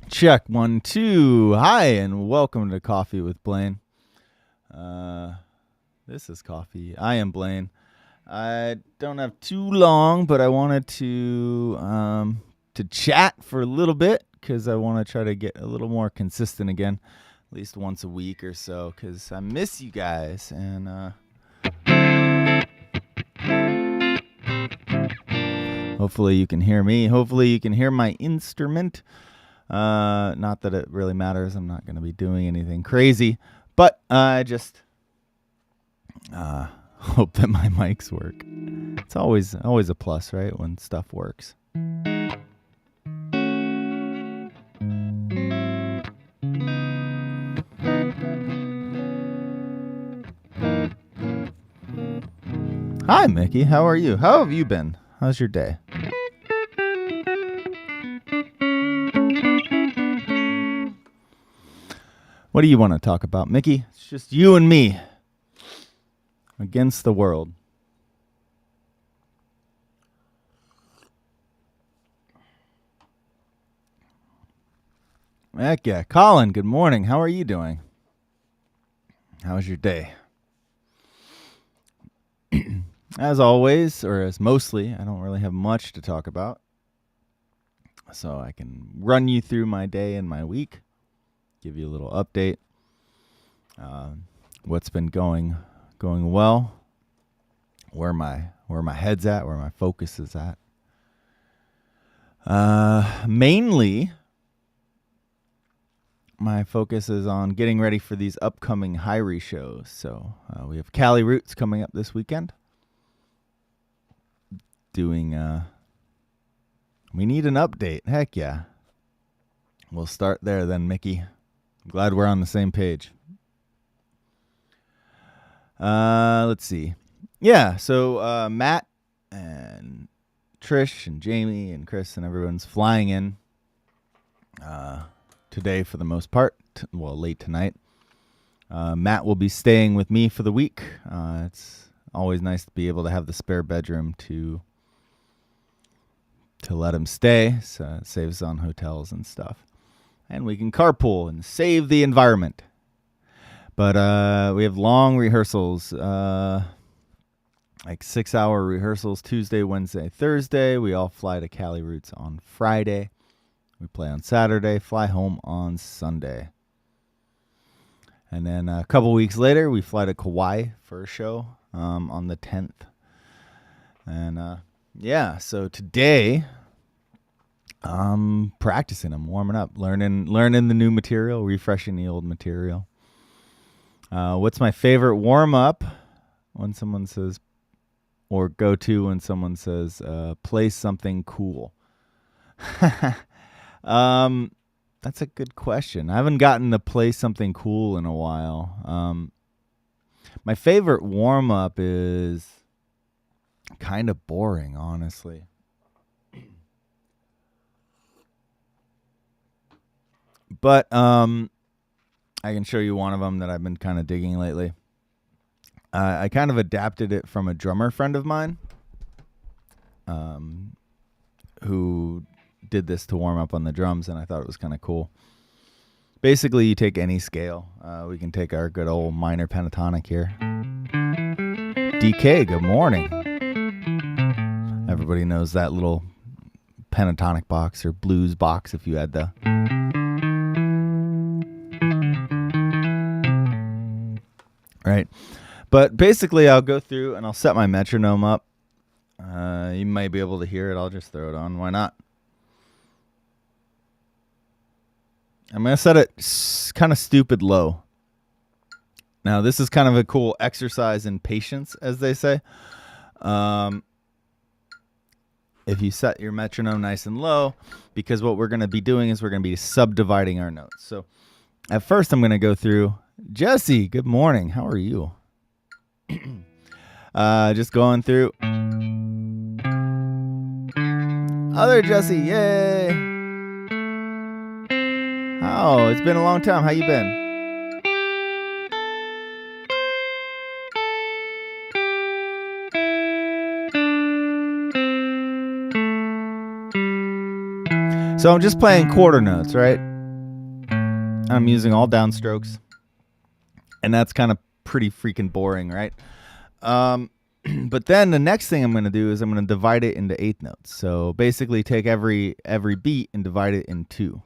Check 1, 2. Hi, and welcome to Coffee with Blaine. This is Coffee. I am Blaine. I don't have too long, but I wanted to chat for a little bit because I want to try to get a little more consistent again, at least once a week or so, because I miss you guys. And hopefully you can hear me. Hopefully you can hear my instrument. Not that it really matters. I'm not going to be doing anything crazy, but I just hope that my mics work. It's always a plus, right, when stuff works. Hi, Mickey. How are you? How have you been? How's your day? What do you want to talk about, Mickey? It's just you and me against the world. Heck yeah. Colin, good morning. How are you doing? How's your day? As always, or as mostly, I don't really have much to talk about. So I can run you through my day and my week, give you a little update. What's been going well, where my head's at, where my focus is at. Mainly, my focus is on getting ready for these upcoming Hyrie shows. So we have Cali Roots coming up this weekend. We need an update. Heck yeah. We'll start there then, Mickey. I'm glad we're on the same page. Let's see. Yeah, so Matt and Trish and Jamie and Chris and everyone's flying in today for the most part. Late tonight. Matt will be staying with me for the week. It's always nice to be able to have the spare bedroom to let him stay. So it saves on hotels and stuff. And we can carpool and save the environment. But we have long rehearsals, like 6-hour rehearsals, Tuesday, Wednesday, Thursday. We all fly to Cali Roots on Friday. We play on Saturday, fly home on Sunday. And then a couple weeks later, we fly to Kauai for a show on the 10th. And yeah, so today I'm practicing. I'm warming up, learning the new material, refreshing the old material. What's my favorite warm-up when someone says, or go to when someone says, play something cool? That's a good question. I haven't gotten to play something cool in a while. My favorite warm-up is kind of boring, honestly. But I can show you one of them that I've been kind of digging lately. I kind of adapted it from a drummer friend of mine who did this to warm up on the drums, and I thought it was kind of cool. Basically, you take any scale. We can take our good old minor pentatonic here. DK, good morning. Everybody knows that little pentatonic box or blues box if you had the... Right. But basically, I'll go through and I'll set my metronome up. You might be able to hear it. I'll just throw it on. Why not? I'm going to set it kind of stupid low. Now, this is kind of a cool exercise in patience, as they say. If you set your metronome nice and low, because what we're going to be doing is we're going to be subdividing our notes. So at first, I'm going to go through... Jesse, good morning. How are you? Just going through. Other Jesse, yay! Oh, it's been a long time. How you been? So I'm just playing quarter notes, right? I'm using all downstrokes, and that's kind of pretty freaking boring, right? But then the next thing I'm going to do is I'm going to divide it into eighth notes. So basically take every beat and divide it in two.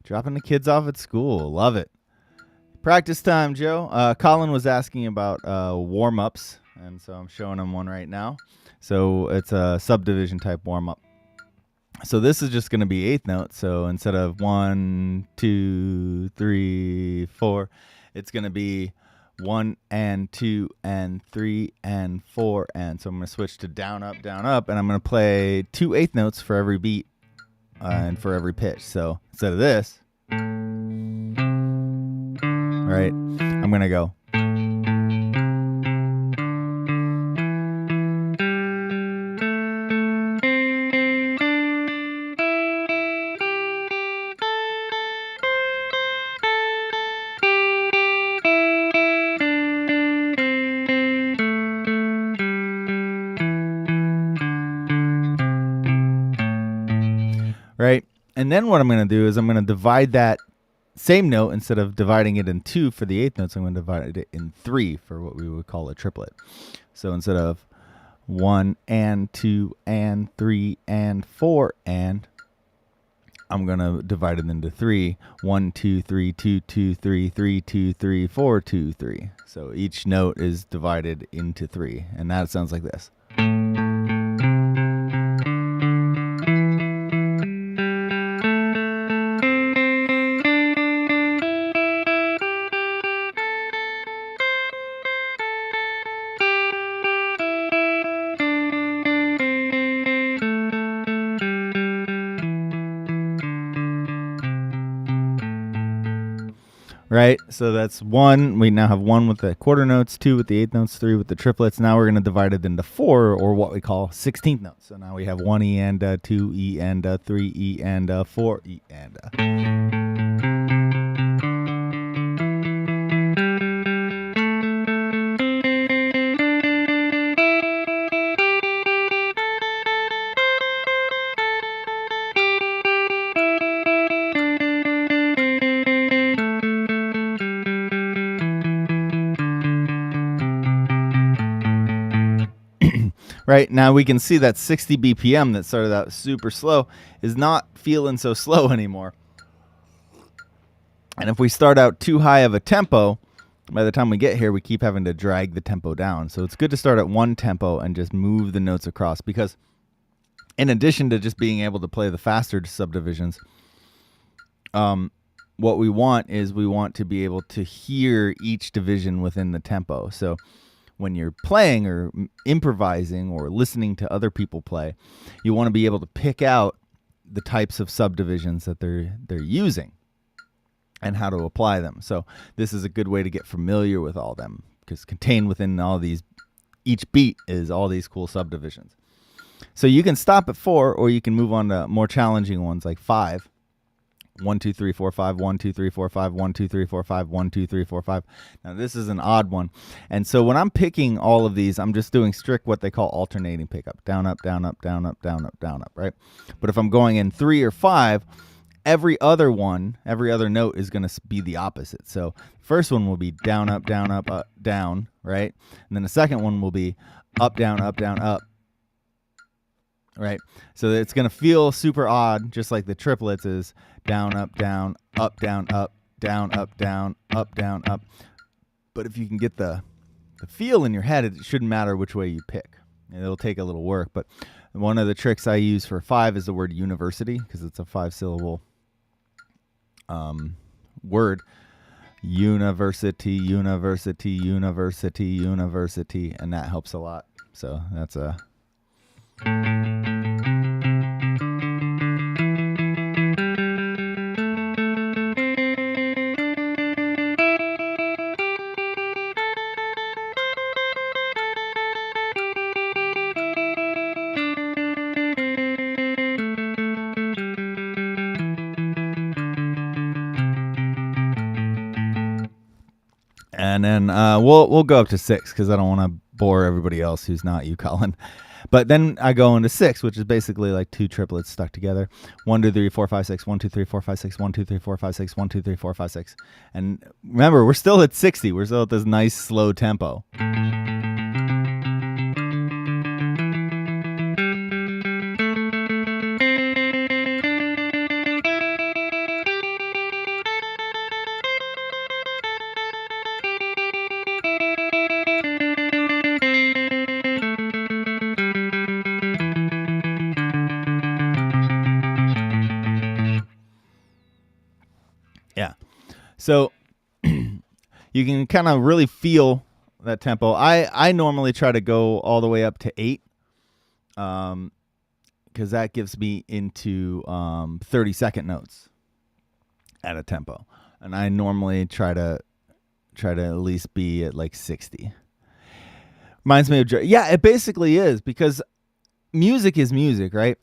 Dropping the kids off at school. Love it. Practice time, Joe. Colin was asking about warm-ups, and so I'm showing him one right now. So it's a subdivision type warm-up. So this is just going to be eighth notes. So instead of 1, 2, 3, 4, it's going to be 1 and 2 and 3 and 4. And so I'm going to switch to down, up, and I'm going to play 2 eighth notes for every beat and for every pitch. So instead of this, right, I'm going to go. Right? And then what I'm going to do is I'm going to divide that same note, instead of dividing it in 2 for the eighth notes, I'm going to divide it in 3 for what we would call a triplet. So instead of 1 and 2 and 3 and 4 and, I'm going to divide it into 3. 1, 2, 3, 2, 2, 3, 3, 2, 3, 4, 2, 3. So each note is divided into 3. And that sounds like this. Right, so that's 1. We now have 1 with the quarter notes, 2 with the eighth notes, 3 with the triplets. Now we're going to divide it into 4, or what we call 16th notes. So now we have 1 E and 2 E and 3 E and 4 E and. Right, now we can see that 60 BPM that started out super slow is not feeling so slow anymore. And if we start out too high of a tempo, by the time we get here, we keep having to drag the tempo down. So it's good to start at one tempo and just move the notes across, because in addition to just being able to play the faster subdivisions, what we want is we want to be able to hear each division within the tempo. So when you're playing or improvising or listening to other people play, you want to be able to pick out the types of subdivisions that they're using and how to apply them. So this is a good way to get familiar with all them, because contained within all these, each beat is all these cool subdivisions. So you can stop at 4, or you can move on to more challenging ones like 5. 1, 2, 3, 4, 5, 1, 2, 3, 4, 5, 1, 2, 3, 4, 5, 1, 2, 3, 4, 5. Now this is an odd one. And so when I'm picking all of these, I'm just doing strict what they call alternating pickup. Down, up, down, up, down, up, down, up, down, up, right? But if I'm going in 3 or 5, every other note is going to be the opposite. So first one will be down, up, down, right? And then the second one will be up, down, up. Right? So it's going to feel super odd, just like the triplets is down, up, down, up, down, up, down, up, down, up, down, up. But if you can get the feel in your head, it shouldn't matter which way you pick. It'll take a little work. But one of the tricks I use for 5 is the word university, because it's a 5-syllable word. University, university, university, university. And that helps a lot. So that's a... And then we'll go up to 6, because I don't want to bore everybody else who's not you, Colin. But then I go into 6, which is basically like 2 triplets stuck together. 1, 2, 3, 4, 5, 6. 1, 2, 3, 4, 5, 6. 1, 2, 3, 4, 5, 6. 1, 2, 3, 4, 5, 6. And remember, we're still at 60. We're still at this nice slow tempo. Yeah. So you can kind of really feel that tempo. I normally try to go all the way up to 8, because that gives me into 30-second notes at a tempo, and I normally try to at least be at like 60. Reminds me of it basically is, because music is music, right?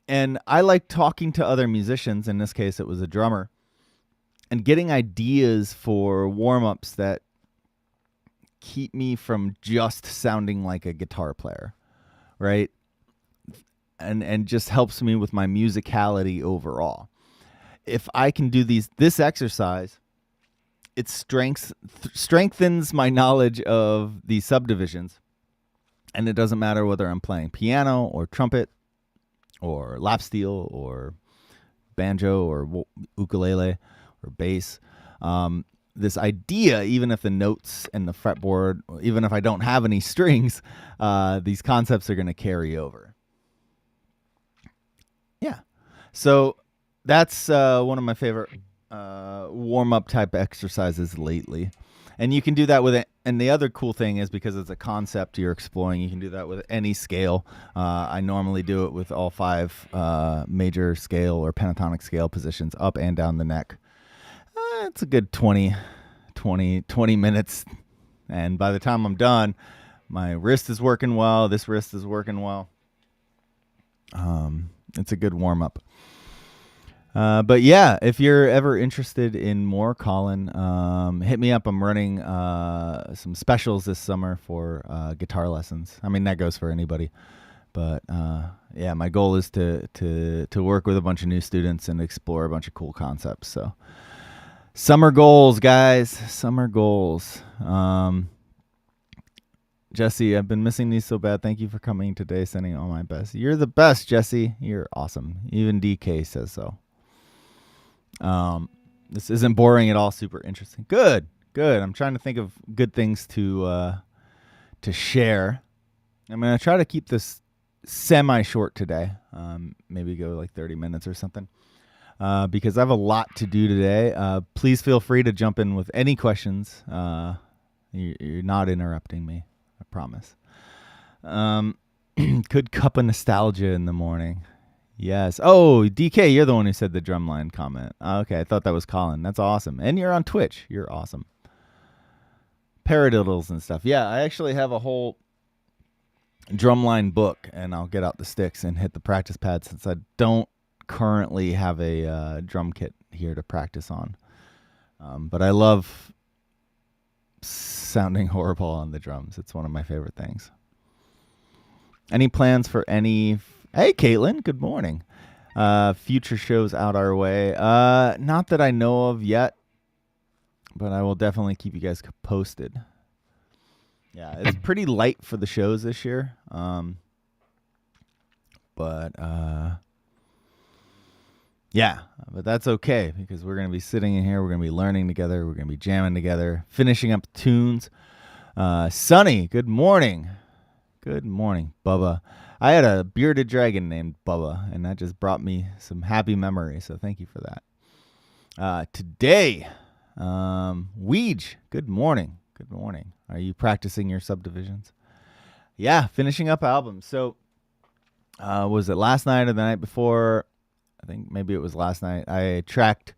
And I like talking to other musicians. In this case, it was a drummer. And getting ideas for warm-ups that keep me from just sounding like a guitar player, right? And just helps me with my musicality overall. If I can do this exercise, it strengthens my knowledge of these subdivisions. And it doesn't matter whether I'm playing piano or trumpet or lap steel or banjo or ukulele or bass. This idea, even if the notes and the fretboard, even if I don't have any strings, these concepts are going to carry over. Yeah. So that's one of my favorite warm-up type exercises lately. And you can do that with it. And the other cool thing is, because it's a concept you're exploring, you can do that with any scale. I normally do it with all 5 major scale or pentatonic scale positions, up and down the neck. It's a good 20 minutes. And by the time I'm done, my wrist is working well. This wrist is working well. It's a good warm-up. But yeah, if you're ever interested in more, Colin, hit me up. I'm running some specials this summer for guitar lessons. I mean, that goes for anybody. But yeah, my goal is to work with a bunch of new students and explore a bunch of cool concepts. So summer goals, guys. Summer goals. Jesse, I've been missing these so bad. Thank you for coming today, sending all my best. You're the best, Jesse. You're awesome. Even DK says so. This isn't boring at all. Super interesting. Good. I'm trying to think of good things to share. I'm gonna try to keep this semi-short today. Maybe go like 30 minutes or something. Because I have a lot to do today. Please feel free to jump in with any questions. You're not interrupting me, I promise. Good cup of nostalgia in the morning. Yes. Oh, DK, you're the one who said the drumline comment. Okay, I thought that was Colin. That's awesome. And you're on Twitch. You're awesome. Paradiddles and stuff. Yeah, I actually have a whole drumline book, and I'll get out the sticks and hit the practice pad, since I don't currently have a drum kit here to practice on. But I love sounding horrible on the drums. It's one of my favorite things. Any plans for any... Hey, Caitlin, good morning. Future shows out our way. Not that I know of yet, but I will definitely keep you guys posted. Yeah, it's pretty light for the shows this year. Yeah, but that's okay, because we're going to be sitting in here. We're going to be learning together. We're going to be jamming together, finishing up tunes. Sunny, good morning. Good morning, Bubba. I had a bearded dragon named Bubba, and that just brought me some happy memories, so thank you for that. Today, Weege, good morning. Good morning. Are you practicing your subdivisions? Yeah, finishing up albums. So, was it last night or the night before? I think maybe it was last night. I tracked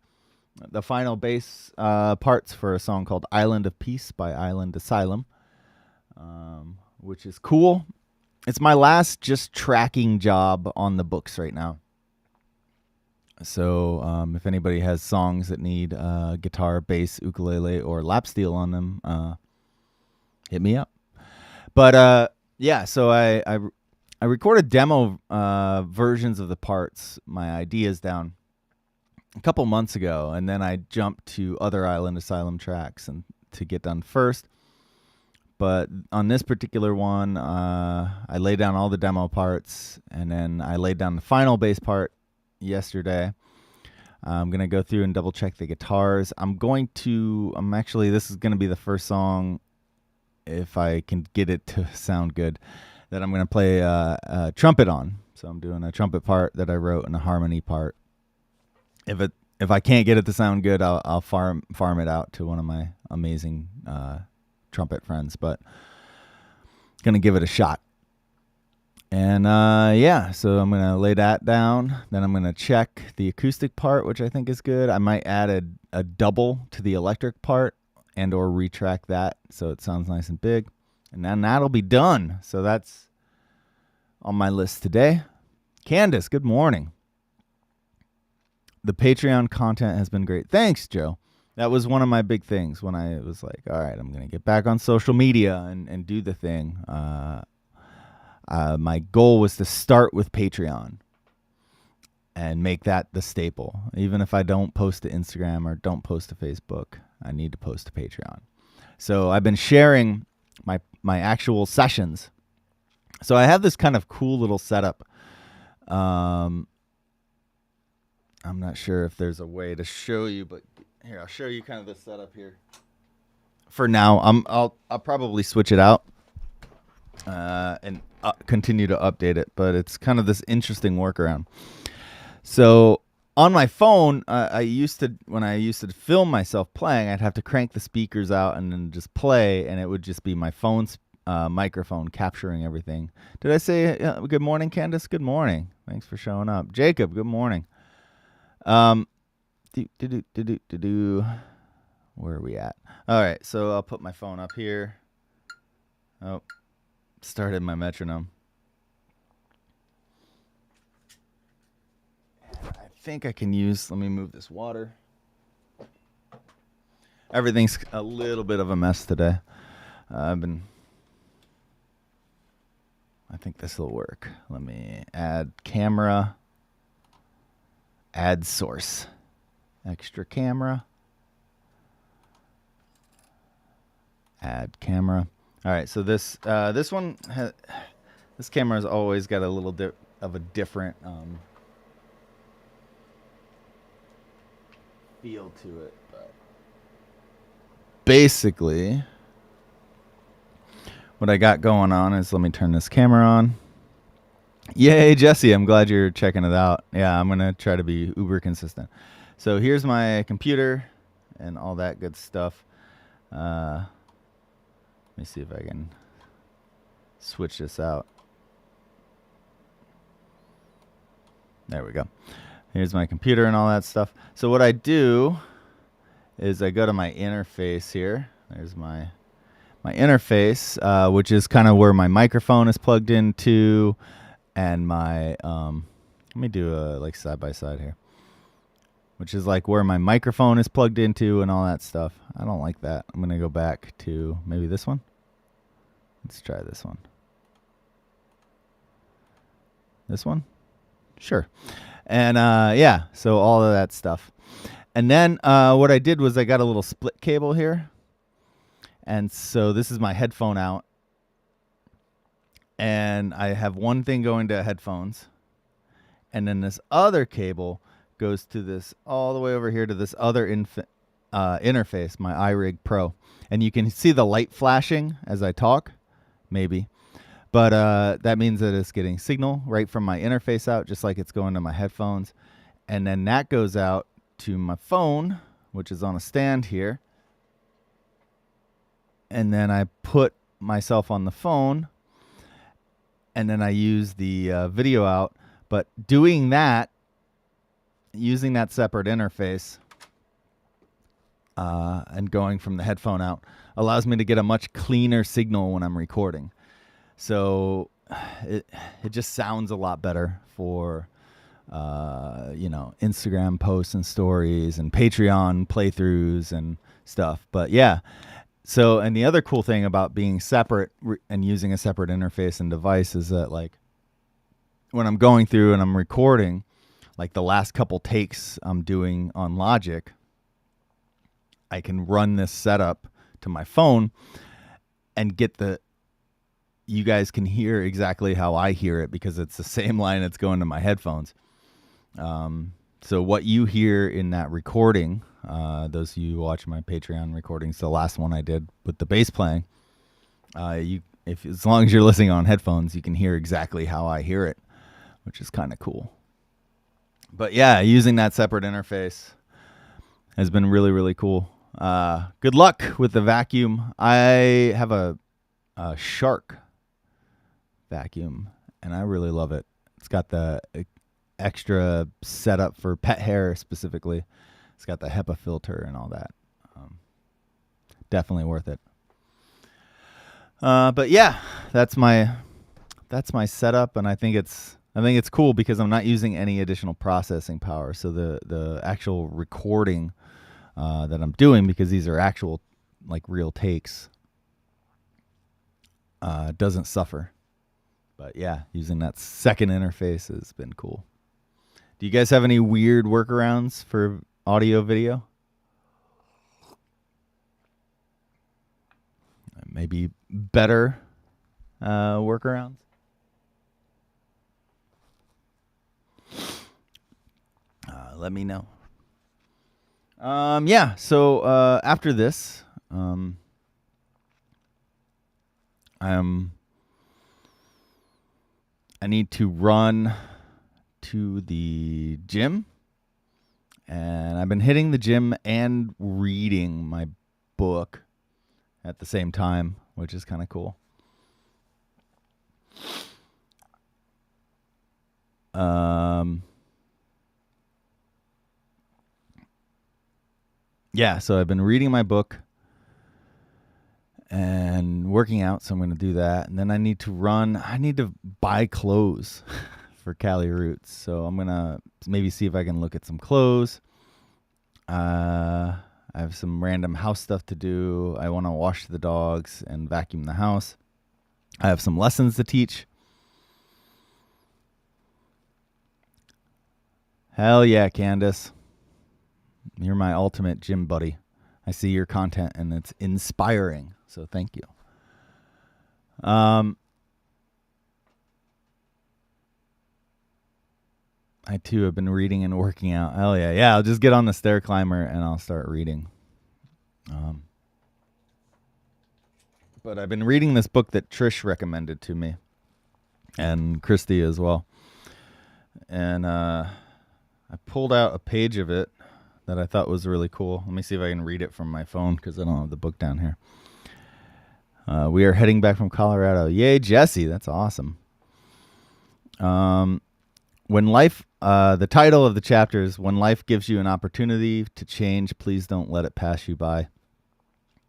the final bass parts for a song called Island of Peace by Island Asylum, which is cool. It's my last just tracking job on the books right now. So if anybody has songs that need guitar, bass, ukulele, or lap steel on them, hit me up. But yeah, so I recorded demo versions of the parts, my ideas down a couple months ago, and then I jumped to other Island Asylum tracks and to get done first. But on this particular one, I laid down all the demo parts, and then I laid down the final bass part yesterday. I'm going to go through and double check the guitars. This is going to be the first song, if I can get it to sound good, that I'm going to play a trumpet on. So I'm doing a trumpet part that I wrote and a harmony part. If I can't get it to sound good, I'll farm it out to one of my amazing trumpet friends, but gonna give it a shot. And so I'm gonna lay that down. Then I'm gonna check the acoustic part, which I think is good. I might add a double to the electric part and or retrack that so it sounds nice and big. And then that'll be done. So that's on my list today. Candace, good morning. The Patreon content has been great. Thanks, Joe. That was one of my big things when I was like, all right, I'm going to get back on social media and do the thing. My goal was to start with Patreon and make that the staple. Even if I don't post to Instagram or don't post to Facebook, I need to post to Patreon. So I've been sharing my actual sessions. So I have this kind of cool little setup. I'm not sure if there's a way to show you, but here, I'll show you kind of the setup here. For now, I'll probably switch it out and continue to update it, but it's kind of this interesting workaround. So on my phone, when I used to film myself playing, I'd have to crank the speakers out and then just play, and it would just be my phone's microphone capturing everything. Did I say good morning, Candace? Good morning. Thanks for showing up. Jacob, good morning. Where are we at? All right, so I'll put my phone up here. Oh, started my metronome. I think I can let me move this water. Everything's a little bit of a mess today. I think this will work. Let me add camera. Add source. Extra camera. Add camera. All right, so this one this camera has always got a little bit of a different feel to it, but basically what I got going on is, let me turn this camera on. Yay, Jesse, I'm glad you're checking it out. Yeah, I'm going to try to be uber consistent. So here's my computer and all that good stuff. Let me see if I can switch this out. There we go. Here's my computer and all that stuff. So what I do is I go to my interface here. There's my interface, which is kind of where my microphone is plugged into. And my, let me do a like side by side here, which is like where my microphone is plugged into and all that stuff. I don't like that. I'm going to go back to maybe this one. Let's try this one. This one? Sure. And yeah, so all of that stuff. And then what I did was I got a little split cable here. And so this is my headphone out. And I have one thing going to headphones, and then this other cable goes to this all the way over here to this other interface, my iRig Pro. And you can see the light flashing as I talk, maybe. But that means that it's getting signal right from my interface out, just like it's going to my headphones. And then that goes out to my phone, which is on a stand here. And then I put myself on the phone. And then I use the video out. But doing that, using that separate interface and going from the headphone out allows me to get a much cleaner signal when I'm recording. So it just sounds a lot better for, Instagram posts and stories and Patreon playthroughs and stuff. But yeah, So, and the other cool thing about being separate and using a separate interface and device is that, like, when I'm going through and I'm recording, like the last couple takes I'm doing on Logic, I can run this setup to my phone and you guys can hear exactly how I hear it because it's the same line that's going to my headphones. So what you hear in that recording, those of you who watch my Patreon recordings, the last one I did with the bass playing, as long as you're listening on headphones, you can hear exactly how I hear it, which is kind of cool. But yeah, using that separate interface has been really, really cool. Good luck with the vacuum. I have a Shark vacuum, and I really love it. It's got the extra setup for pet hair specifically. It's got the HEPA filter and all that. Definitely worth it. But yeah, that's my setup, and I think it's cool because I'm not using any additional processing power. So the actual recording that I'm doing, because these are actual like real takes, doesn't suffer. But yeah, using that second interface has been cool. Do you guys have any weird workarounds for audio video? Maybe better workarounds? Let me know. Yeah, so after this, I need to run to the gym, and I've been hitting the gym and reading my book at the same time, which is kind of cool. Yeah, so I've been reading my book and working out, so I'm going to do that. And then I need to buy clothes for Cali Roots. So I'm going to maybe see if I can look at some clothes. I have some random house stuff to do. I want to wash the dogs and vacuum the house. I have some lessons to teach. Hell yeah, Candace. You're my ultimate gym buddy. I see your content and it's inspiring. So thank you. I too have been reading and working out. Hell yeah. Yeah, I'll just get on the stair climber and I'll start reading. But I've been reading this book that Trish recommended to me, and Christy as well. And I pulled out a page of it that I thought was really cool. Let me see if I can read it from my phone because I don't have the book down here. We are heading back from Colorado. Yay, Jesse. That's awesome. When life, the title of the chapter is When Life Gives You an Opportunity to Change, Please Don't Let It Pass You By.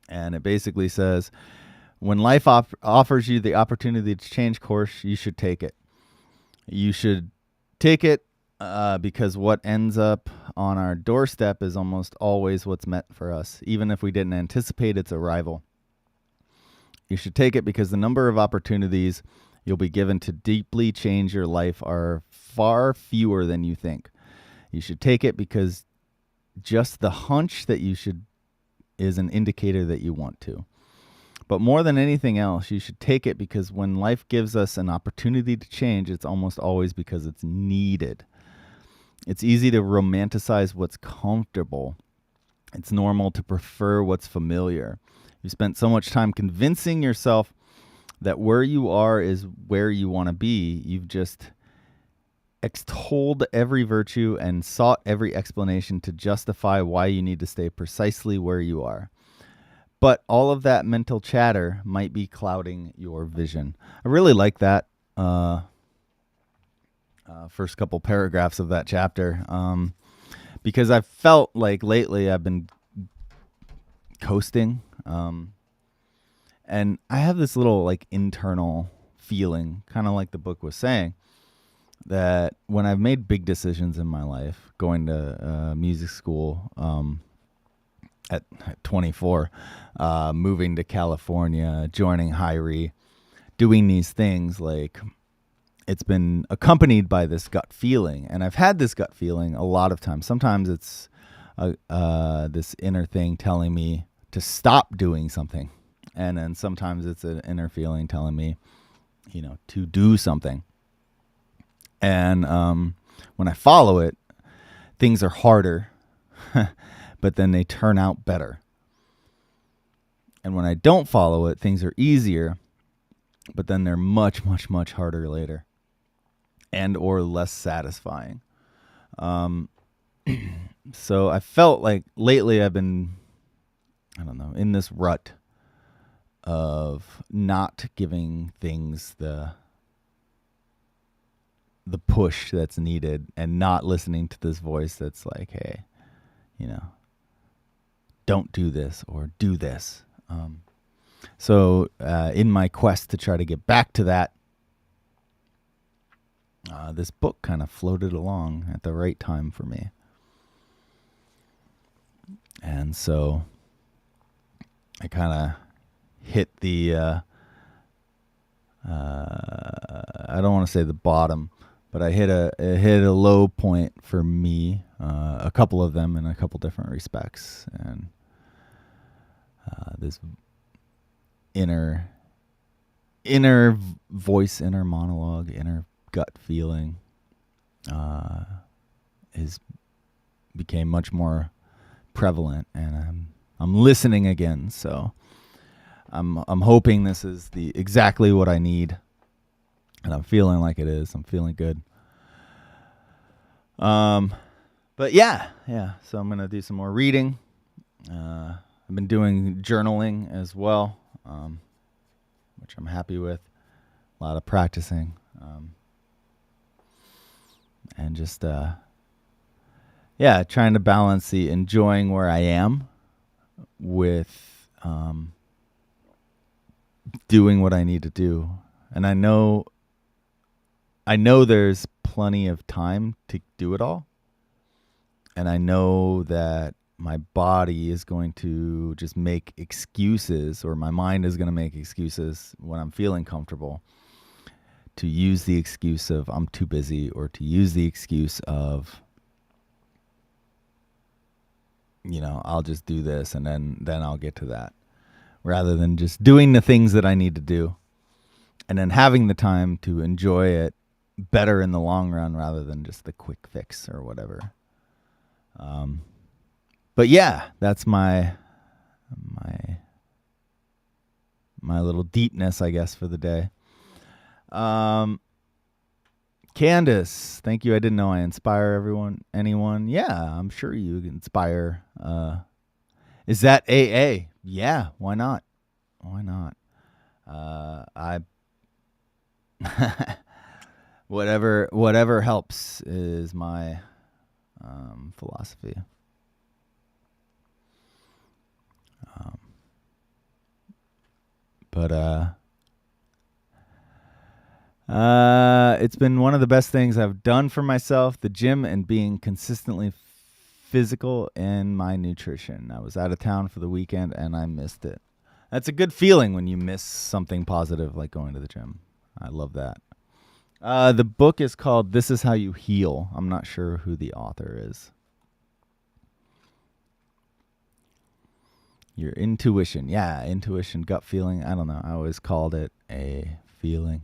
And it basically says, when life offers you the opportunity to change course, you should take it. You should take it because what ends up on our doorstep is almost always what's meant for us, even if we didn't anticipate its arrival. You should take it because the number of opportunities you'll be given to deeply change your life are far fewer than you think. You should take it because just the hunch that you should is an indicator that you want to. But more than anything else, you should take it because when life gives us an opportunity to change, it's almost always because it's needed. It's easy to romanticize what's comfortable. It's normal to prefer what's familiar. You spent so much time convincing yourself that where you are is where you want to be. You've just extolled every virtue and sought every explanation to justify why you need to stay precisely where you are. But all of that mental chatter might be clouding your vision. I really like that first couple paragraphs of that chapter because I felt like lately I've been coasting. And I have this little like internal feeling, kind of like the book was saying, that when I've made big decisions in my life, going to music school, at 24, moving to California, joining Hyrie, doing these things, like it's been accompanied by this gut feeling. And I've had this gut feeling a lot of times. Sometimes it's this inner thing telling me to stop doing something. And then sometimes it's an inner feeling telling me, to do something. And when I follow it, things are harder, but then they turn out better. And when I don't follow it, things are easier, but then they're much, much, much harder later and or less satisfying. So I felt like lately I've been, in this rut of not giving things the push that's needed and not listening to this voice that's like, hey, don't do this or do this. So in my quest to try to get back to that, this book kind of floated along at the right time for me. And so I kind of hit the, I don't want to say the bottom, but I hit a low point for me, a couple of them in a couple different respects. And this inner voice, inner monologue, inner gut feeling became much more prevalent, and I'm listening again. So I'm hoping this is exactly what I need, and I'm feeling like it is. I'm feeling good. But yeah. So I'm gonna do some more reading. I've been doing journaling as well, which I'm happy with. A lot of practicing, and just trying to balance the enjoying where I am with doing what I need to do. And I know there's plenty of time to do it all. And I know that my body is going to just make excuses, or my mind is going to make excuses when I'm feeling comfortable, to use the excuse of I'm too busy, or to use the excuse of, I'll just do this and then I'll get to that, rather than just doing the things that I need to do and then having the time to enjoy it better in the long run, rather than just the quick fix or whatever. But yeah, that's my little deepness, I guess, for the day. Candace, thank you. I didn't know I inspire anyone. Yeah, I'm sure you inspire. Is that AA? Yeah, why not? I whatever helps is my philosophy. But it's been one of the best things I've done for myself, the gym, and being consistently physical in my nutrition. I was out of town for the weekend and I missed it. That's a good feeling when you miss something positive like going to the gym. I love that. The book is called This Is How You Heal. I'm not sure who the author is. Your intuition. Yeah, intuition, gut feeling. I don't know. I always called it a feeling.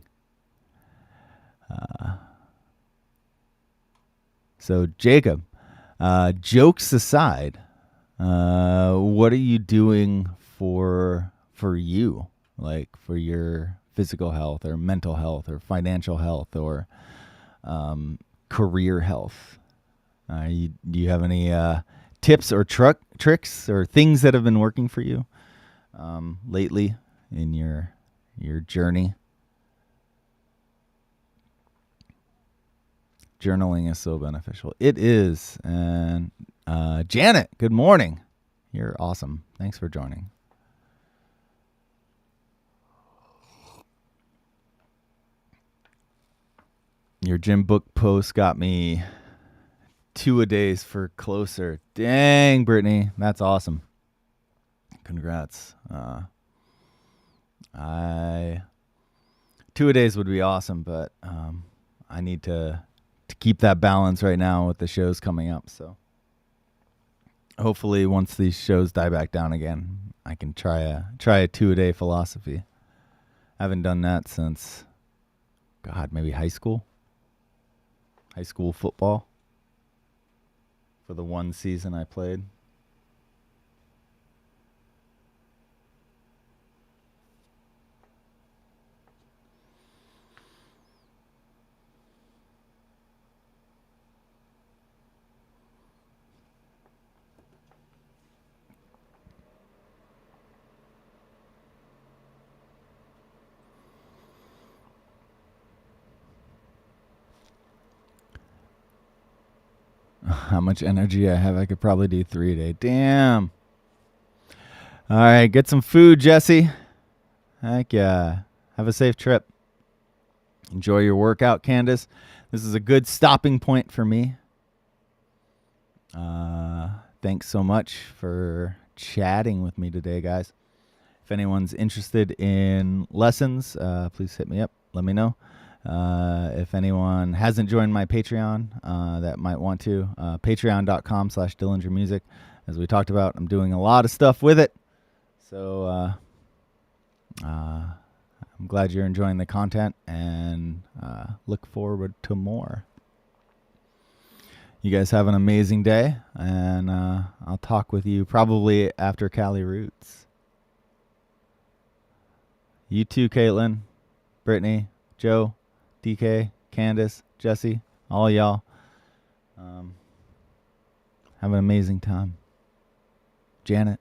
So Jacob, jokes aside, what are you doing for you, like for your physical health or mental health or financial health or career health? Do you have any tips or tricks or things that have been working for you lately in your journey? Journaling is so beneficial. It is. And Janet, good morning. You're awesome. Thanks for joining. Your gym book post got me 2 a days for closer. Dang, Brittany. That's awesome. Congrats. I 2-a-days would be awesome, but I need to keep that balance right now with the shows coming up. So hopefully, once these shows die back down again, I can try a 2-a-day philosophy. I haven't done that since, God, maybe high school football for the one season I played. How much energy I have, I could probably do 3-a-day. Damn. All right, get some food, Jesse. Heck yeah. Have a safe trip. Enjoy your workout, Candace. This is a good stopping point for me. Thanks so much for chatting with me today, guys. If anyone's interested in lessons, please hit me up. Let me know. If anyone hasn't joined my Patreon that might want to, patreon.com/DillingerMusic. As we talked about, I'm doing a lot of stuff with it. So I'm glad you're enjoying the content and look forward to more. You guys have an amazing day, and I'll talk with you probably after Cali Roots. You too, Caitlin, Brittany, Joe, DK, Candace, Jesse, all y'all. Have an amazing time. Janet.